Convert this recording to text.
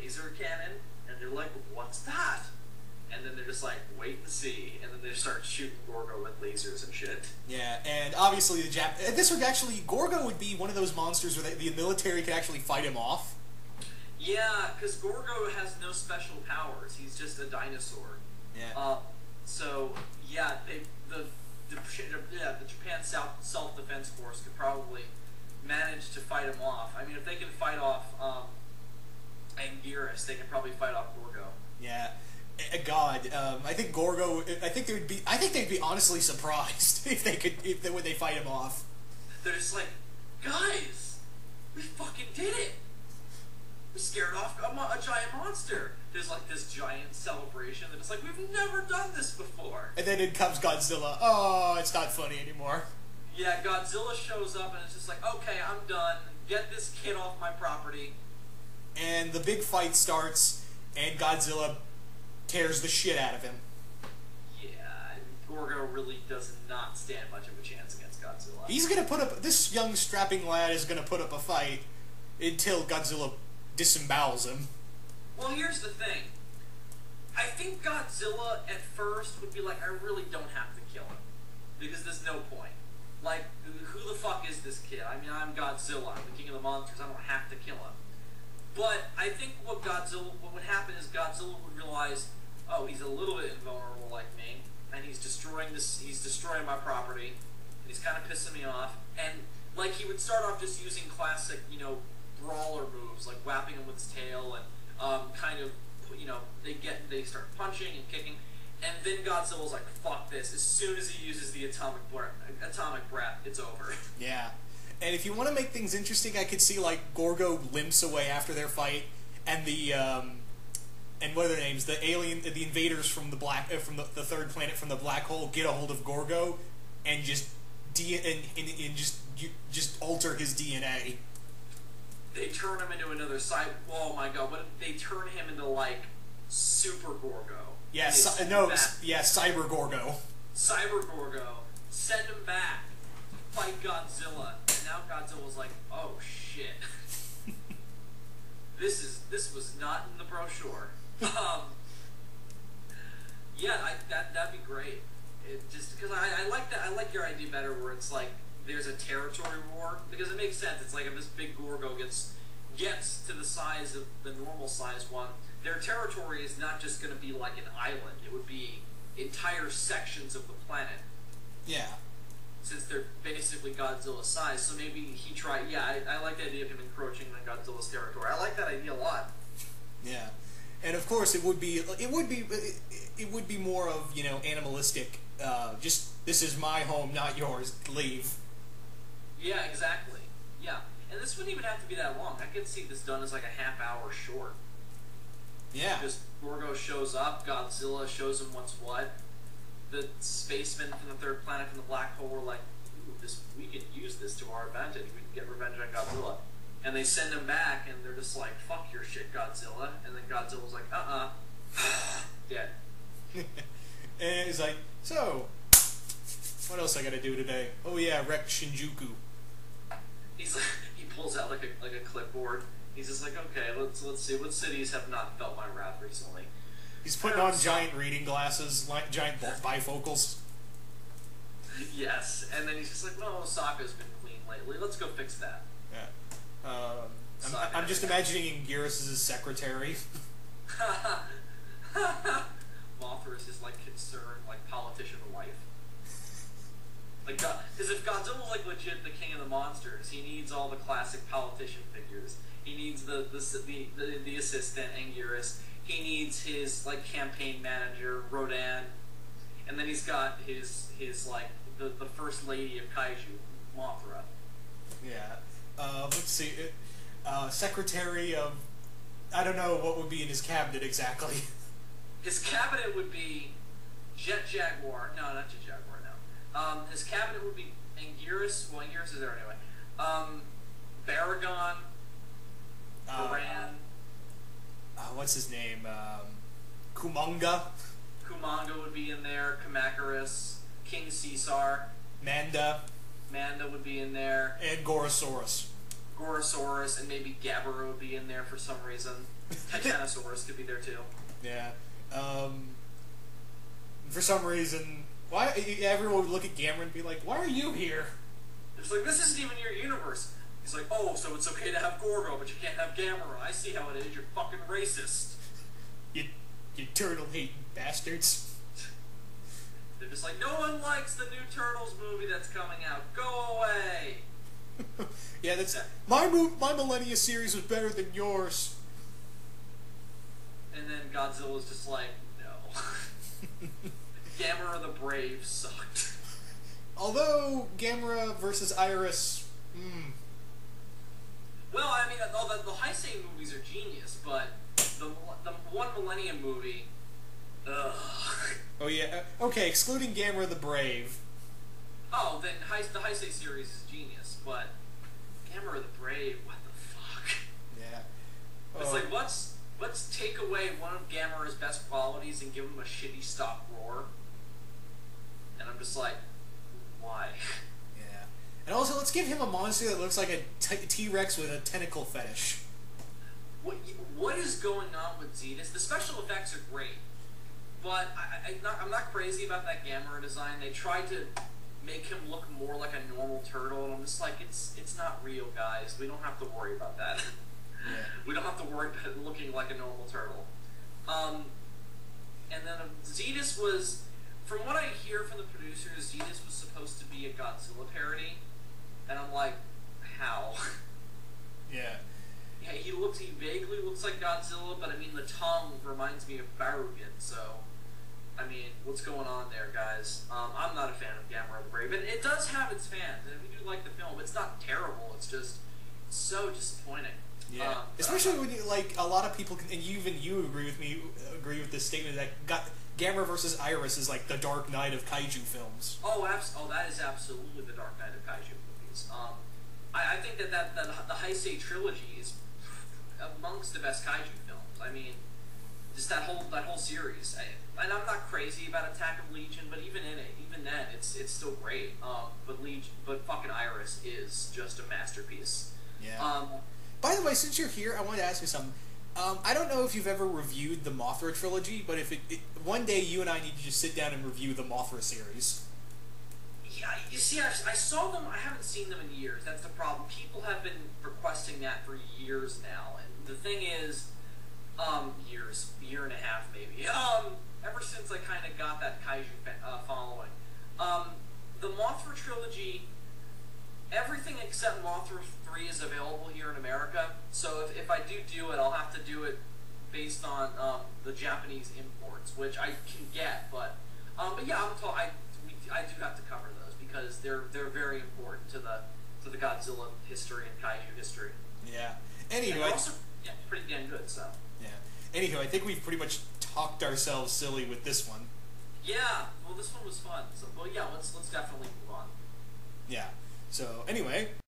laser cannon, and they're like, what's that? And then they're just like, wait and see, and then they start shooting Gorgo with lasers and shit. Yeah, and obviously this would actually, Gorgo would be one of those monsters where the military could actually fight him off. Yeah, because Gorgo has no special powers. He's just a dinosaur. Yeah. So yeah, the Japan Self-Defense Force could probably manage to fight him off. I mean, if they can fight off Anguirus, they can probably fight off Gorgo. Yeah. God, I think Gorgo. I think they'd be honestly surprised if they could, when they fight him off. They're just like, guys, we fucking did it. We scared off a giant monster. There's like this giant celebration. And it's like, we've never done this before. And then in comes Godzilla. Oh, it's not funny anymore. Yeah, Godzilla shows up and it's just like, okay, I'm done. Get this kid off my property. And the big fight starts, and Godzilla tears the shit out of him. Yeah, Gorgo really does not stand much of a chance against Godzilla. He's gonna put up, this young strapping lad is gonna put up a fight until Godzilla disembowels him. Well, here's the thing. I think Godzilla at first would be like, I really don't have to kill him. Because there's no point. Like, who the fuck is this kid? I mean, I'm Godzilla. I'm the king of the monsters. I don't have to kill him. But I think what would happen is Godzilla would realize, oh, he's a little bit invulnerable like me, and he's destroying my property, and he's kind of pissing me off, and like he would start off just using classic, brawler moves, like whapping him with his tail, and kind of, they start punching and kicking, and then Godzilla's like, fuck this. As soon as he uses the atomic breath, it's over. Yeah. And if you want to make things interesting, I could see like Gorgo limps away after their fight, and and what are their names? The invaders from the the third planet from the black hole get a hold of Gorgo, and just just alter his DNA. They turn him into another oh my god! What if they turn him into like Super Gorgo? Yeah, Cyber Gorgo. Cyber Gorgo. Send him back. Fight Godzilla. And now Godzilla's like, oh shit. This was not in the brochure. Yeah, that'd be great. Just because I like that. I like your idea better, where it's like there's a territory war, because it makes sense. It's like if this big Gorgo gets to the size of the normal size one, their territory is not just going to be like an island. It would be entire sections of the planet. Yeah. Since they're basically Godzilla's size, so maybe he tried. Yeah, I like the idea of him encroaching on Godzilla's territory. I like that idea a lot. Yeah, and of course it would be more of animalistic. Just, this is my home, not yours. Leave. Yeah, exactly. Yeah, and this wouldn't even have to be that long. I could see this done as like a half-hour short. Yeah. Just Gorgo shows up, Godzilla shows him what's what. The spacemen from the third planet from the black hole were like, ooh, we can use this to our advantage. We can get revenge on Godzilla. And they send him back, and they're just like, fuck your shit, Godzilla. And then Godzilla's like, dead. And he's like, so, what else I gotta do today? Oh yeah, wreck Shinjuku. He pulls out like a clipboard. He's just like, okay, let's see, what cities have not felt my wrath recently? He's putting on giant reading glasses, like giant bifocals. Yes, and then he's just like, well, Osaka's been clean lately. Let's go fix that. Yeah. I'm just imagining Anguirus as his secretary. Mothra is his, like, concerned, like, politician wife. Like, because if Godzilla's, like, legit the king of the monsters, he needs all the classic politician figures. He needs the assistant, Anguirus. He needs his, like, campaign manager, Rodan. And then he's got his like, the first lady of Kaiju, Mothra. Yeah. Let's see. Secretary of... I don't know what would be in his cabinet exactly. His cabinet would be Jet Jaguar. No, not Jet Jaguar, no. His cabinet would be Anguirus. Well, Anguirus is there anyway. Baragon. Baran. What's his name? Kumanga. Kumanga would be in there. Kamakarus. King Caesar. Manda. Manda would be in there. And Gorosaurus. Gorosaurus, and maybe Gabara would be in there for some reason. Titanosaurus could be there too. Yeah. For some reason, why everyone would look at Gamera and be like, "Why are you here?" It's like, this isn't even your universe. He's like, oh, so it's okay to have Gorgo, but you can't have Gamera. I see how it is. You're fucking racist. You turtle-hating bastards. They're just like, no one likes the new Turtles movie that's coming out. Go away. Yeah, that's my Millennia series was better than yours. And then Godzilla's just like, no. Gamera the Brave sucked. Although Gamera versus Iris, Well, I mean, the Heisei movies are genius, but the one Millennium movie, ugh. Oh yeah, okay, excluding Gamera the Brave. Oh, then the Heisei series is genius, but Gamera the Brave, what the fuck? Yeah. It's like, let's take away one of Gamera's best qualities and give him a shitty stock roar. And I'm just like, why? Yeah. And also, let's give him a monster that looks like a T-Rex with a tentacle fetish. What is going on with Zetus? The special effects are great, but I'm not crazy about that Gamera design. They tried to make him look more like a normal turtle, and I'm just like, it's not real, guys. We don't have to worry about that. Yeah. We don't have to worry about it looking like a normal turtle. And then Zetus was, from what I hear from the producers, Zetus was supposed to be a Godzilla parody, and I'm like, how? Yeah. Yeah, he vaguely looks like Godzilla, but I mean, the tongue reminds me of Barugan, so, I mean, what's going on there, guys? I'm not a fan of Gamera the Brave, and it does have its fans, and we do like the film. It's not terrible, it's just so disappointing. Yeah, especially when you, like, a lot of people can, and even you agree with this statement that Gamera versus Iris is like the Dark Knight of Kaiju films. Oh, that is absolutely the Dark Knight of Kaiju movies. I think that the Heisei trilogy is amongst the best Kaiju films. I mean, just that whole series. And I'm not crazy about Attack of Legion, but even then, it's still great. But fucking Iris is just a masterpiece. Yeah. By the way, since you're here, I wanted to ask you something. I don't know if you've ever reviewed the Mothra trilogy, but if one day you and I need to just sit down and review the Mothra series. Yeah, you see, I saw them. I haven't seen them in years. That's the problem. People have been requesting that for years now, and the thing is, year and a half maybe. Ever since I kind of got that Kaiju following, the Mothra trilogy. Everything except Mothra 3 is available here in America, so if I do it, I'll have to do it based on the Japanese imports, which I can get, but yeah, I do have to cover those because they're very important to the Godzilla history and Kaiju history. Yeah. And Anyway, they're also pretty damn good. So. Yeah. Anywho, I think we've pretty much talked ourselves silly with this one. Yeah. Well, this one was fun. So, well, yeah. Let's definitely move on. Yeah. So, anyway,